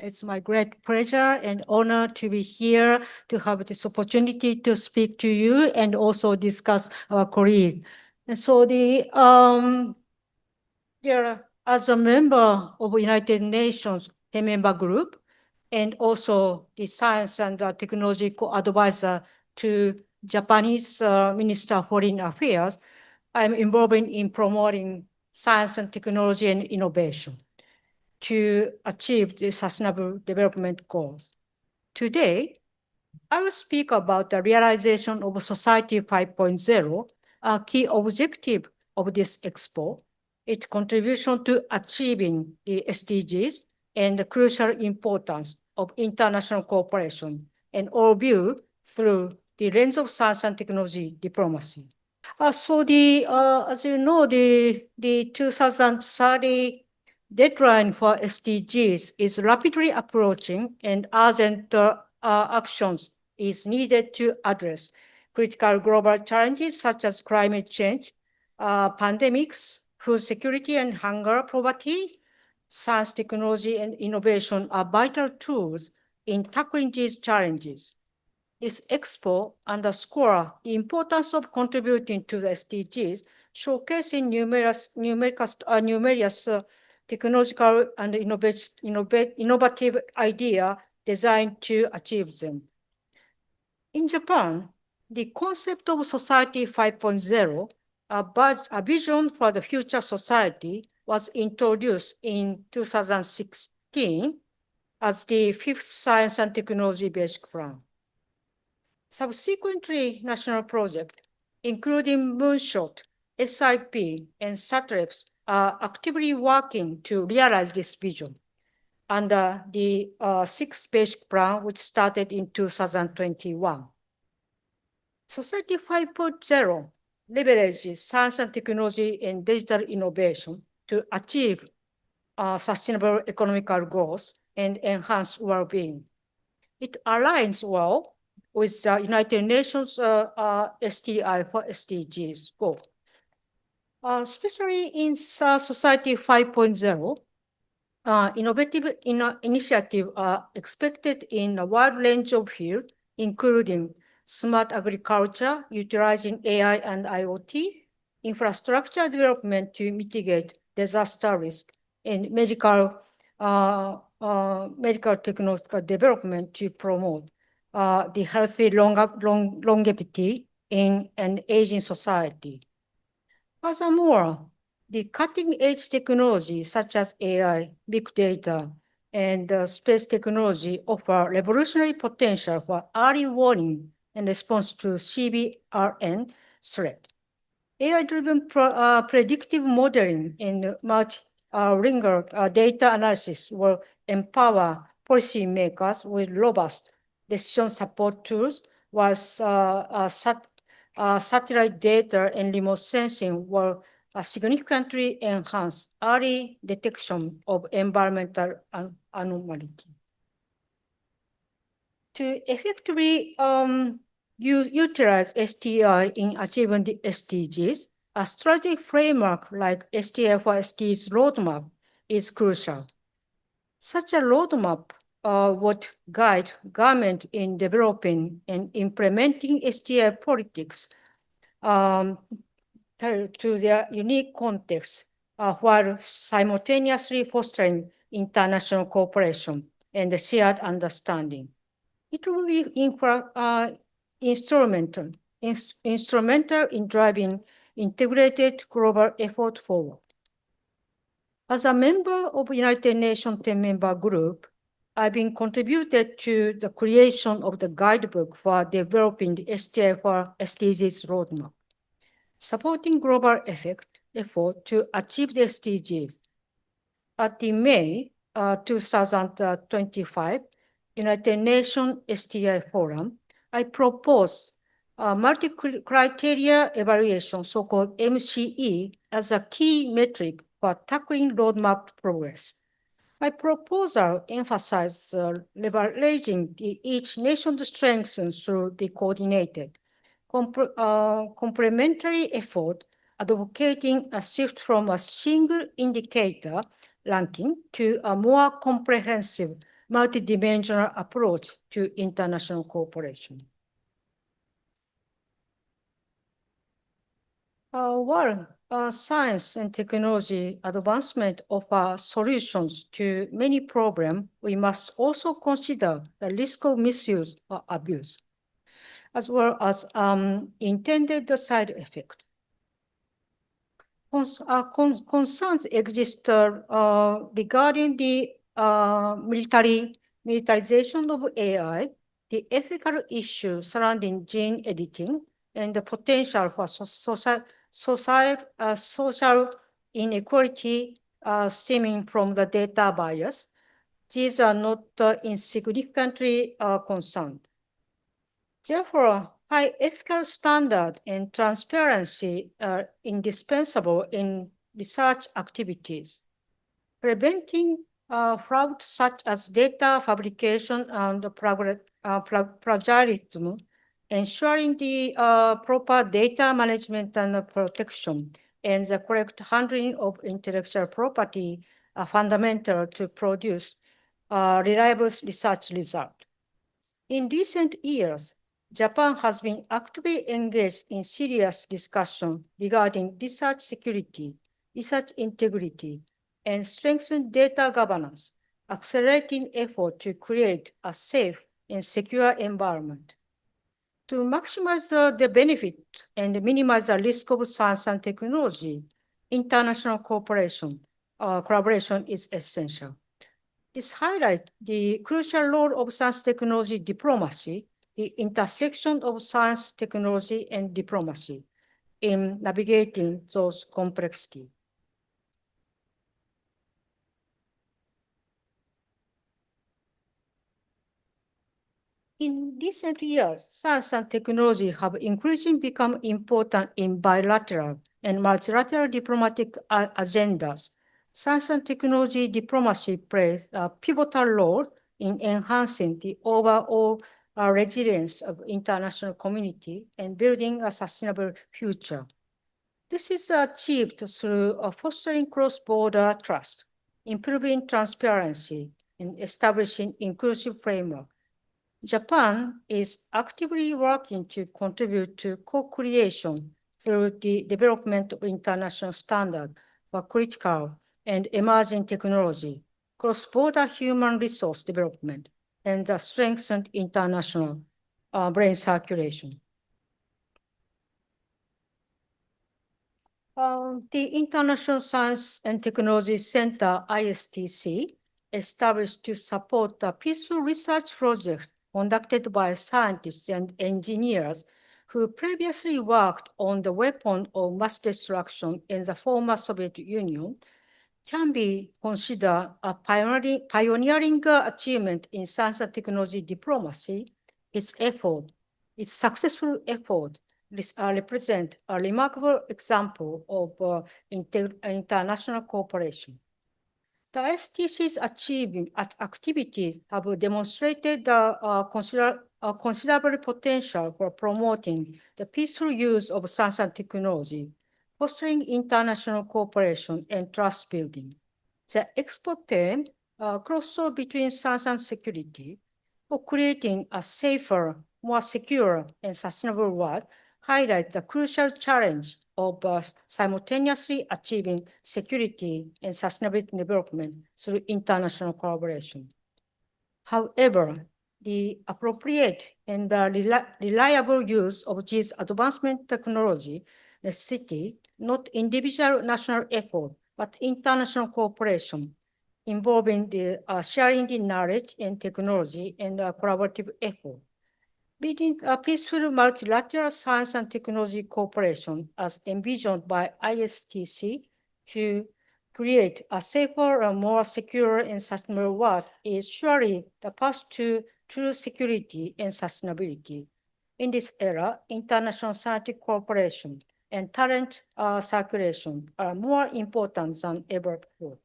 It's my great pleasure and honor to be here to have this opportunity to speak to you and also discuss our colleague. And so as a member of United Nations, a member group, and also the science and technology co-advisor to Japanese Minister of Foreign Affairs, I'm involved in promoting science and technology and innovation to achieve the Sustainable Development Goals. Today, I will speak about the realization of Society 5.0, a key objective of this Expo, its contribution to achieving the SDGs, and the crucial importance of international cooperation, and all viewed through the lens of science and technology diplomacy. As you know, the 2030 deadline for SDGs is rapidly approaching, and urgent actions is needed to address critical global challenges such as climate change, pandemics, food security and hunger, poverty. Science, technology, and innovation are vital tools in tackling these challenges. This expo underscores the importance of contributing to the SDGs, showcasing numerous technological and innovative ideas designed to achieve them. In Japan, the concept of Society 5.0, a vision for the future society, was introduced in 2016 as the fifth Science and Technology Basic Plan. Subsequently, national projects, including Moonshot, SIP, and SATREPS, are actively working to realize this vision under the sixth basic plan, which started in 2021. Society 5.0 leverages science and technology and digital innovation to achieve sustainable economical growth and enhance well-being. It aligns well with the United Nations STI for SDGs goal. Especially in Society 5.0, innovative initiatives are expected in a wide range of fields, including smart agriculture, utilizing AI and IoT, infrastructure development to mitigate disaster risk, and medical technological development to promote the healthy longevity in an aging society. Furthermore, the cutting-edge technology such as AI, big data, and space technology offer revolutionary potential for early warning and response to CBRN threat. AI-driven predictive modeling and multi-lingual data analysis will empower policymakers with robust decision support tools, while satellite data and remote sensing will significantly enhance early detection of environmental anomalies. To effectively utilize STI in achieving the SDGs, a strategic framework like STI for SDGs roadmap is crucial. Such a roadmap would guide government in developing and implementing STI politics to their unique context, while simultaneously fostering international cooperation and shared understanding. It will be instrumental in driving integrated global effort forward. As a member of United Nations 10-member group, I've been contributed to the creation of the guidebook for developing the STI for SDGs roadmap, supporting global effort to achieve the SDGs. At the May 2025 United Nations STI Forum, I proposed a multi-criteria evaluation, so-called MCE, as a key metric for tackling roadmap progress. My proposal emphasized leveraging each nation's strengths through the coordinated, complementary effort, advocating a shift from a single indicator ranking to a more comprehensive multidimensional approach to international cooperation. While science and technology advancement offer solutions to many problems, we must also consider the risk of misuse or abuse, as well as intended side effect. Concerns exist regarding the militarization of AI, the ethical issue surrounding gene editing, and the potential for social inequality stemming from the data bias. These are not insignificantly concerned. Therefore, high ethical standard and transparency are indispensable in research activities. Preventing fraud such as data fabrication and plagiarism, ensuring the proper data management and protection, and the correct handling of intellectual property are fundamental to produce reliable research results. In recent years, Japan has been actively engaged in serious discussion regarding research security, research integrity, and strengthened data governance, accelerating effort to create a safe and secure environment. To maximize the benefit and minimize the risk of science and technology, international collaboration is essential. This highlights the crucial role of science technology diplomacy, the intersection of science, technology, and diplomacy in navigating those complexities. In recent years, science and technology have increasingly become important in bilateral and multilateral diplomatic agendas. Science and technology diplomacy plays a pivotal role in enhancing the overall resilience of international community and building a sustainable future. This is achieved through fostering cross-border trust, improving transparency, and establishing inclusive framework. Japan is actively working to contribute to co-creation through the development of international standards for critical and emerging technology, cross-border human resource development, and the strengthened international brain circulation. The International Science and Technology Center, ISTC, established to support the peaceful research project conducted by scientists and engineers who previously worked on the weapon of mass destruction in the former Soviet Union, can be considered a pioneering achievement in science and technology diplomacy. Its successful effort represent a remarkable example of international cooperation. The ISTC's activities have demonstrated considerable potential for promoting the peaceful use of science and technology, fostering international cooperation and trust building. The Expo theme, Crossroads Between Science and Security, for creating a safer, more secure, and sustainable world, highlights the crucial challenge of simultaneously achieving security and sustainability development through international collaboration. However, the appropriate and reliable use of these advancement technology necessity not individual national effort, but international cooperation involving the sharing the knowledge and technology and collaborative effort. Building a peaceful multilateral science and technology cooperation as envisioned by ISTC to create a safer, more secure, and sustainable world is surely the path to true security and sustainability. In this era, international scientific cooperation and talent circulation are more important than ever before.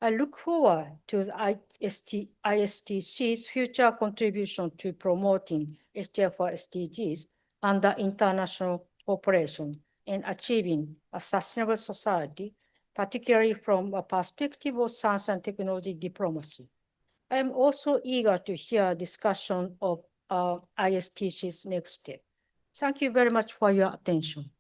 I look forward to the ISTC's future contribution to promoting SDG4 SDGs under international cooperation and achieving a sustainable society, particularly from a perspective of science and technology diplomacy. I am also eager to hear a discussion of ISTC's next step. Thank you very much for your attention.